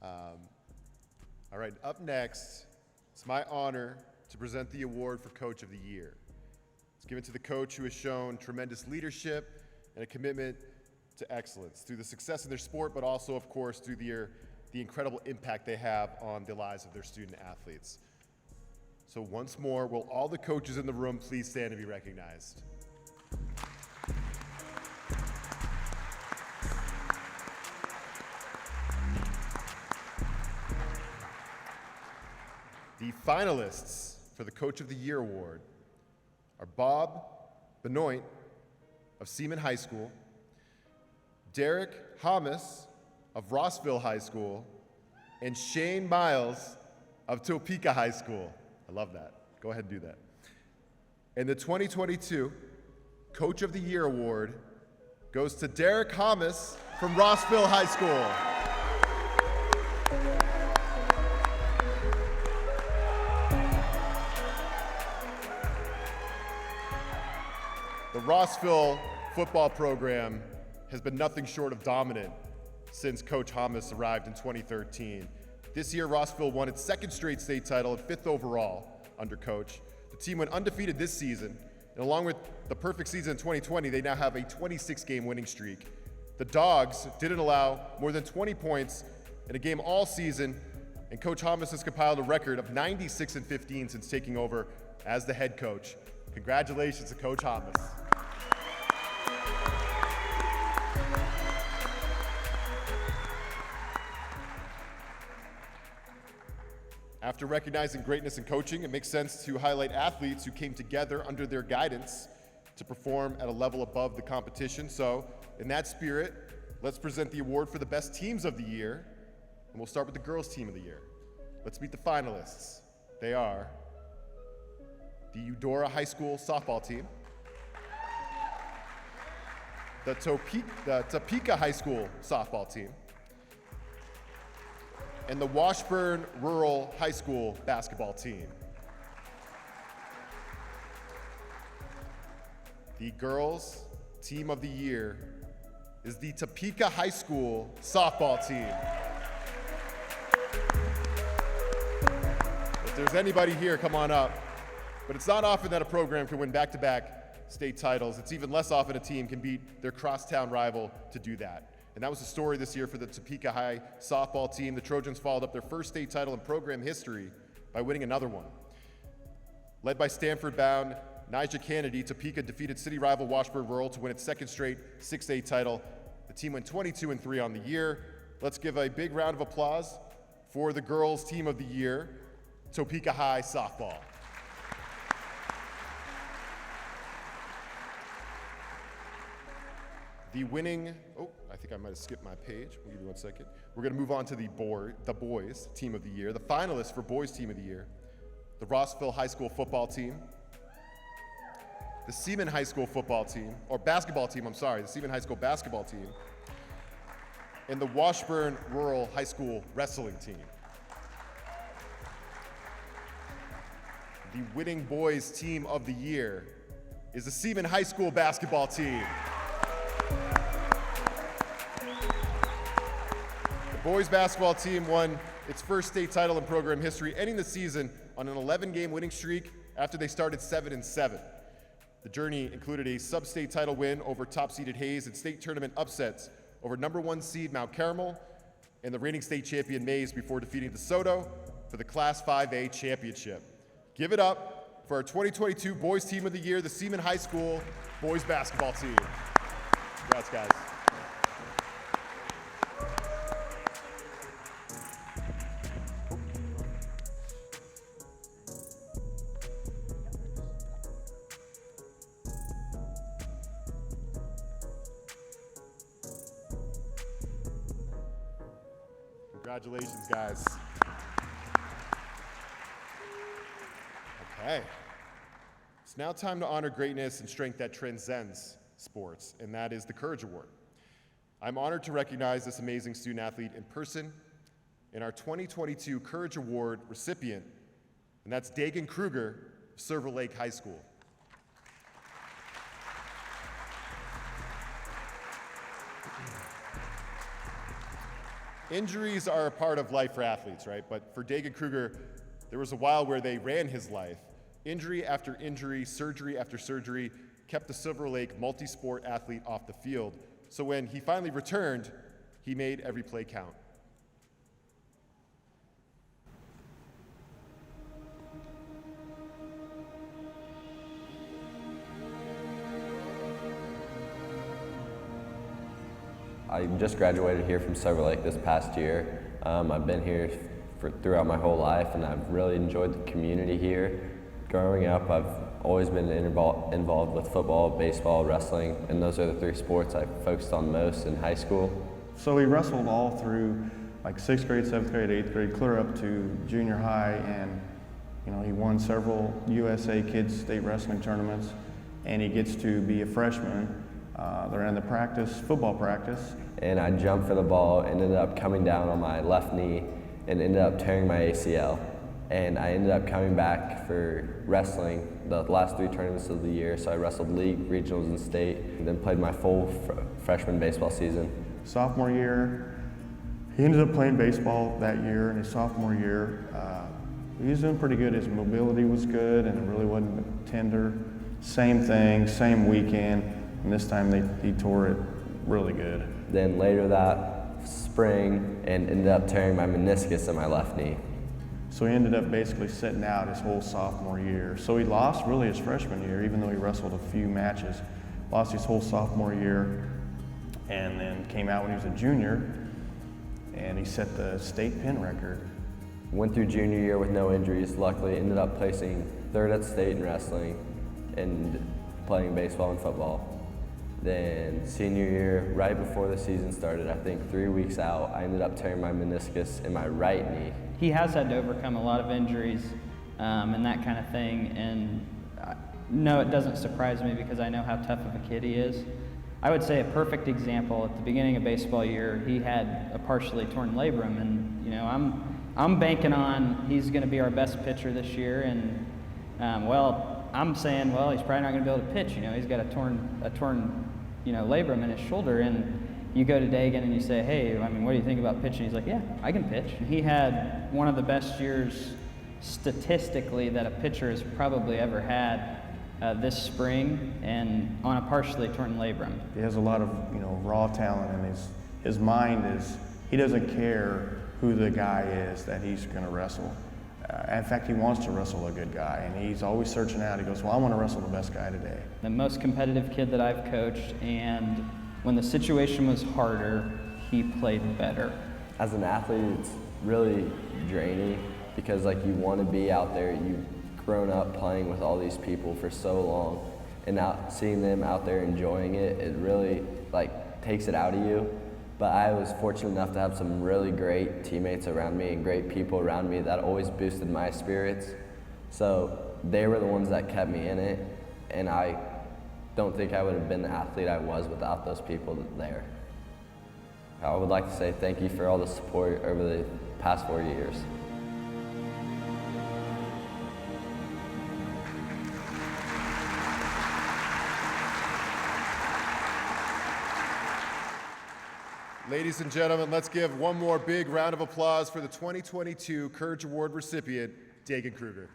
All right, up next, it's my honor to present the award for Coach of the Year. It's given to the coach who has shown tremendous leadership and a commitment to excellence through the success of their sport, but also, of course, through the incredible impact they have on the lives of their student athletes. So once more, will all the coaches in the room please stand and be recognized? The finalists for the Coach of the Year award are Bob Benoit of Seaman High School, Derek Hamas of Rossville High School, and Shane Miles of Topeka High School. I love that. Go ahead and do that. And the 2022 Coach of the Year award goes to Derek Hamas from Rossville High School. The Rossville football program has been nothing short of dominant since Coach Hamas arrived in 2013. This year, Rossville won its second straight state title and 5th overall under Coach. The team went undefeated this season, and along with the perfect season in 2020, they now have a 26-game winning streak. The Dogs didn't allow more than 20 points in a game all season, and Coach Hamas has compiled a record of 96-15 since taking over as the head coach. Congratulations to Coach Hamas. After recognizing greatness in coaching, it makes sense to highlight athletes who came together under their guidance to perform at a level above the competition. So, in that spirit, let's present the award for the best teams of the year, and we'll start with the girls' team of the year. Let's meet the finalists. They are the Eudora High School softball team, the Topeka High School softball team, and the Washburn Rural High School basketball team. The girls' team of the year is the Topeka High School softball team. If there's anybody here, come on up. But it's not often that a program can win back-to-back state titles. It's even less often a team can beat their crosstown rival to do that. And that was the story this year for the Topeka High softball team. The Trojans followed up their first state title in program history by winning another one. Led by Stanford-bound Nija Kennedy, Topeka defeated city rival Washburn Rural to win its second straight 6A title. The team went 22-3 on the year. Let's give a big round of applause for the girls' team of the year, Topeka High softball. The winning, I think I might have skipped my page. We'll give you 1 second. We're going to move on to the boys team of the year. The finalists for boys team of the year, the Rossville High School football team, the Seaman High School football team, or basketball team, the Seaman High School basketball team, and the Washburn Rural High School wrestling team. The winning boys team of the year is the Seaman High School basketball team. The boys basketball team won its first state title in program history, ending the season on an 11-game winning streak after they started 7-7. The journey included a sub-state title win over top-seeded Hayes and state tournament upsets over number 1 seed Mount Carmel and the reigning state champion Mays before defeating DeSoto for the Class 5A championship. Give it up for our 2022 Boys Team of the Year, the Seaman High School boys basketball team. Congrats, guys. Congratulations, guys. Okay. It's now time to honor greatness and strength that transcends sports, and that is the Courage Award. I'm honored to recognize this amazing student athlete in person and our 2022 Courage Award recipient, and that's Dagan Kruger of Silver Lake High School. Injuries are a part of life for athletes, right? But for Dagan Kruger, there was a while where they ran his life. Injury after injury, surgery after surgery, kept the Silver Lake multi-sport athlete off the field. So when he finally returned, he made every play count. I just graduated here from Silver Lake this past year. I've been here throughout my whole life, and I've really enjoyed the community here. Growing up, I've always been involved with football, baseball, wrestling, and those are the three sports I focused on most in high school. So we wrestled all through like 6th grade, 7th grade, 8th grade, clear up to junior high, and he won several USA Kids State Wrestling tournaments, and he gets to be a freshman. They're in the football practice. And I jumped for the ball, ended up coming down on my left knee, and ended up tearing my ACL. And I ended up coming back for wrestling the last 3 tournaments of the year. So I wrestled league, regionals, and state, and then played my full freshman baseball season. Sophomore year, he ended up playing baseball that year. In his sophomore year, he was doing pretty good. His mobility was good, and it really wasn't tender. Same thing, same weekend, and this time he tore it really good. Then later that spring, and ended up tearing my meniscus in my left knee. So he ended up basically sitting out his whole sophomore year. So he lost really his freshman year, even though he wrestled a few matches. Lost his whole sophomore year, and then came out when he was a junior, and he set the state pin record. Went through junior year with no injuries, luckily. Ended up placing 3rd at state in wrestling and playing baseball and football. Then senior year, right before the season started, I think 3 weeks out, I ended up tearing my meniscus in my right knee. He has had to overcome a lot of injuries and that kind of thing, and no, it doesn't surprise me because I know how tough of a kid he is. I would say a perfect example, at the beginning of baseball year, he had a partially torn labrum, and I'm banking on he's going to be our best pitcher this year, and I'm saying, he's probably not going to be able to pitch. He's got a torn labrum in his shoulder, and you go to Dagan and you say, hey, what do you think about pitching? He's like, yeah, I can pitch. And he had one of the best years statistically that a pitcher has probably ever had this spring, and on a partially torn labrum. He has a lot of raw talent, and his mind is, he doesn't care who the guy is that he's going to wrestle. In fact, he wants to wrestle a good guy, and he's always searching out. He goes, I want to wrestle the best guy today. The most competitive kid that I've coached, and when the situation was harder, he played better. As an athlete, it's really draining because you want to be out there. You've grown up playing with all these people for so long, and now seeing them out there enjoying it, it really takes it out of you. But I was fortunate enough to have some really great teammates around me and great people around me that always boosted my spirits. So they were the ones that kept me in it, and I don't think I would have been the athlete I was without those people there. I would like to say thank you for all the support over the past 4 years. Ladies and gentlemen, let's give one more big round of applause for the 2022 Courage Award recipient, Dagan Kruger.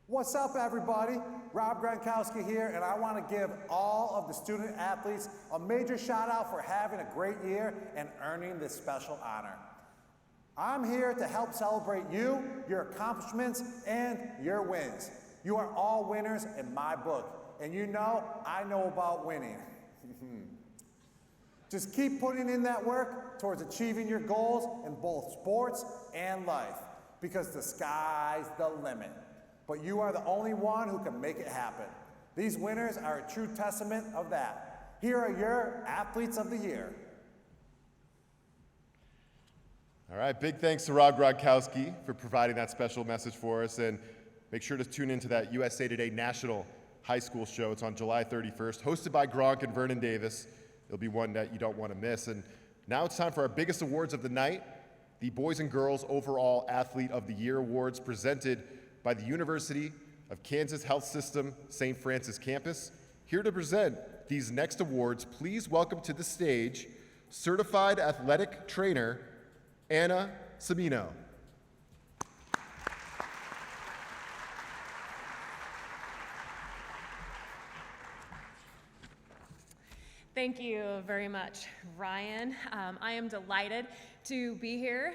What's up, everybody? Rob Gronkowski here, and I want to give all of the student athletes a major shout out for having a great year and earning this special honor. I'm here to help celebrate you, your accomplishments, and your wins. You are all winners in my book, and I know about winning. Just keep putting in that work towards achieving your goals in both sports and life, because the sky's the limit. But you are the only one who can make it happen. These winners are a true testament of that. Here are your Athletes of the Year. All right, big thanks to Rob Gronkowski for providing that special message for us, and make sure to tune into that USA Today National High School show. It's on July 31st, hosted by Gronk and Vernon Davis. It'll be one that you don't want to miss. And Now it's time for our biggest awards of the night, the Boys and Girls Overall Athlete of the Year Awards presented by the University of Kansas Health System St. Francis Campus. Here to present these next awards, please welcome to the stage Certified Athletic Trainer Anna Sabino. Thank you very much, Ryan. I am delighted to be here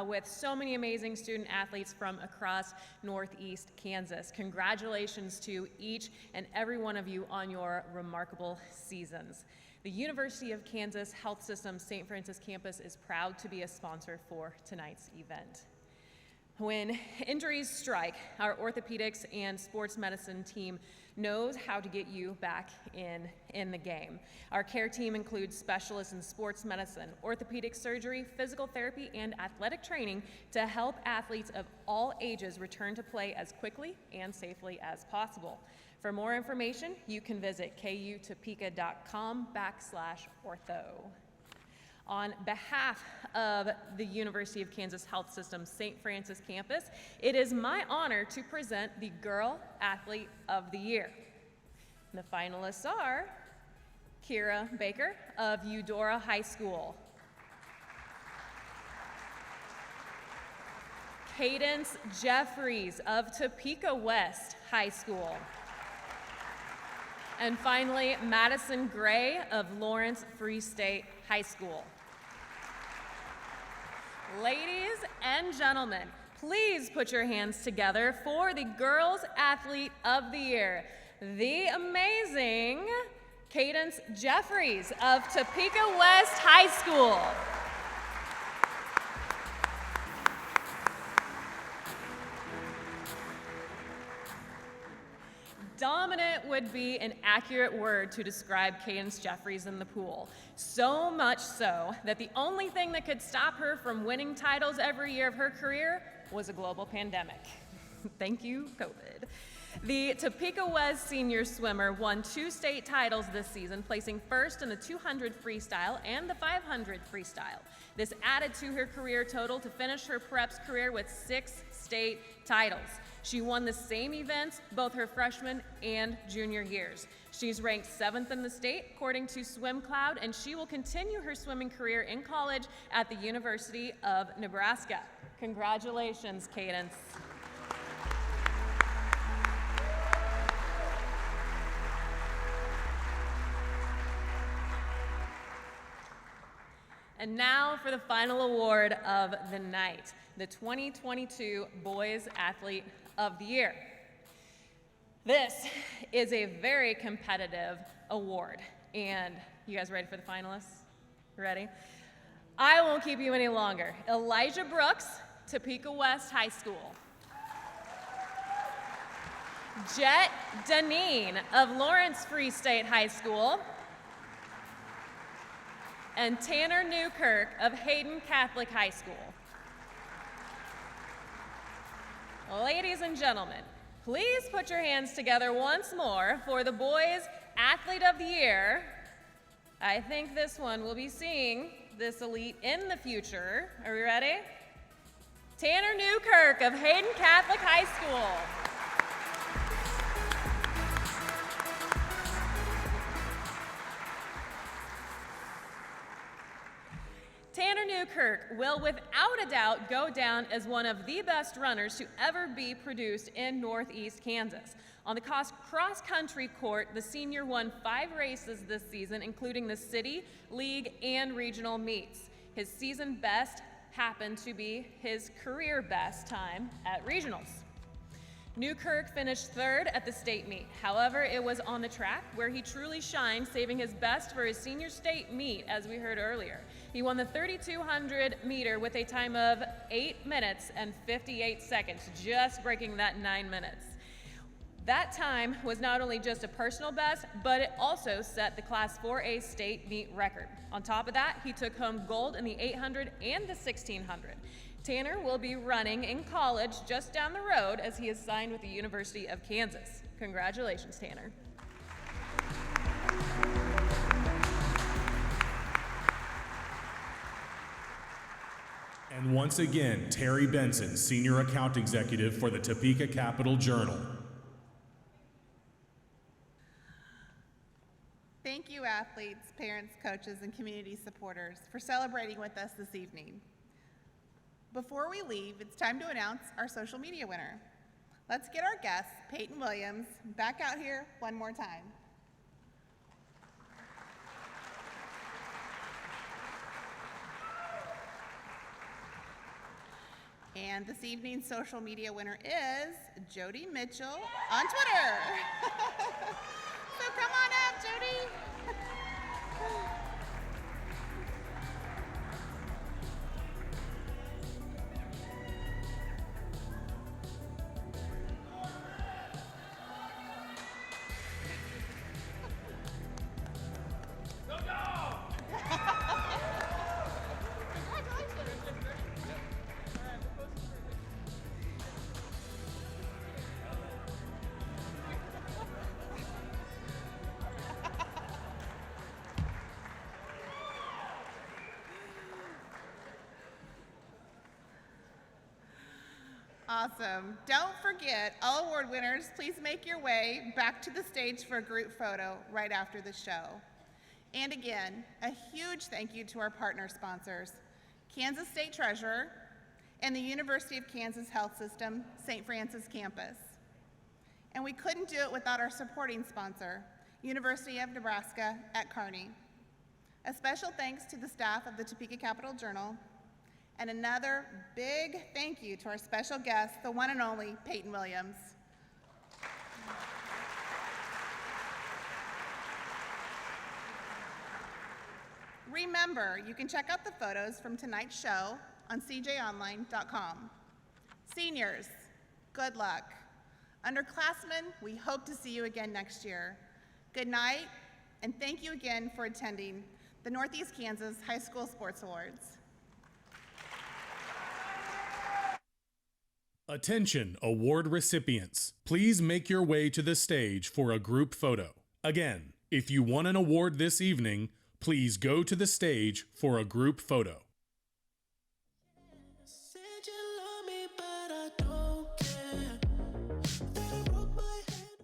with so many amazing student athletes from across Northeast Kansas. Congratulations to each and every one of you on your remarkable seasons. The University of Kansas Health System St. Francis Campus is proud to be a sponsor for tonight's event. When injuries strike, our orthopedics and sports medicine team knows how to get you back in the game. Our care team includes specialists in sports medicine, orthopedic surgery, physical therapy, and athletic training to help athletes of all ages return to play as quickly and safely as possible. For more information, you can visit kutopeka.com/ortho. On behalf of the University of Kansas Health System St. Francis Campus, it is my honor to present the Girl Athlete of the Year. The finalists are Kira Baker of Eudora High School, Cadence Jeffries of Topeka West High School, and finally, Madison Gray of Lawrence Free State High School. Ladies and gentlemen, please put your hands together for the Girls Athlete of the Year, the amazing Cadence Jeffries of Topeka West High School. Dominant would be an accurate word to describe Cadence Jeffries in the pool. So much so that the only thing that could stop her from winning titles every year of her career was a global pandemic. Thank you, COVID. The Topeka West senior swimmer won 2 state titles this season, placing first in the 200 freestyle and the 500 freestyle. This added to her career total to finish her preps career with 6 state titles. She won the same events both her freshman and junior years. She's ranked 7th in the state according to Swim Cloud, and she will continue her swimming career in college at the University of Nebraska. Congratulations, Cadence. And now for the final award of the night, the 2022 Boys Athlete of the Year. This is a very competitive award, and you guys ready for the finalists? Ready? I won't keep you any longer. Elijah Brooks, Topeka West High School. Jet Deneen of Lawrence Free State High School. And Tanner Newkirk of Hayden Catholic High School. Ladies and gentlemen, please put your hands together once more for the Boys Athlete of the Year. I think this one will be seeing this elite in the future. Are we ready? Tanner Newkirk of Hayden Catholic High School. Tanner Newkirk will without a doubt go down as one of the best runners to ever be produced in Northeast Kansas. On the cross-country court, the senior won 5 races this season, including the city, league, and regional meets. His season best happened to be his career best time at regionals. Newkirk finished 3rd at the state meet. However, it was on the track where he truly shined, saving his best for his senior state meet, as we heard earlier. He won the 3,200 meter with a time of 8 minutes and 58 seconds, just breaking that 9 minutes. That time was not only just a personal best, but it also set the Class 4A state meet record. On top of that, he took home gold in the 800 and the 1600. Tanner will be running in college just down the road as he is signed with the University of Kansas. Congratulations, Tanner. And once again, Terry Benson, Senior Account Executive for the Topeka Capital Journal. Thank you, athletes, parents, coaches, and community supporters for celebrating with us this evening. Before we leave, it's time to announce our social media winner. Let's get our guest, Peyton Williams, back out here one more time. And this evening's social media winner is Jody Mitchell on Twitter. So come on up, Jody. Awesome. Don't forget, all award winners, please make your way back to the stage for a group photo right after the show. And again, a huge thank you to our partner sponsors, Kansas State Treasurer and the University of Kansas Health System, St. Francis Campus. And we couldn't do it without our supporting sponsor, University of Nebraska at Kearney. A special thanks to the staff of the Topeka Capital Journal, and another big thank you to our special guest, the one and only Peyton Williams. Remember, you can check out the photos from tonight's show on cjonline.com. Seniors, good luck. Underclassmen, we hope to see you again next year. Good night, and thank you again for attending the Northeast Kansas High School Sports Awards. Attention, award recipients. Please make your way to the stage for a group photo. Again, if you won an award this evening, please go to the stage for a group photo.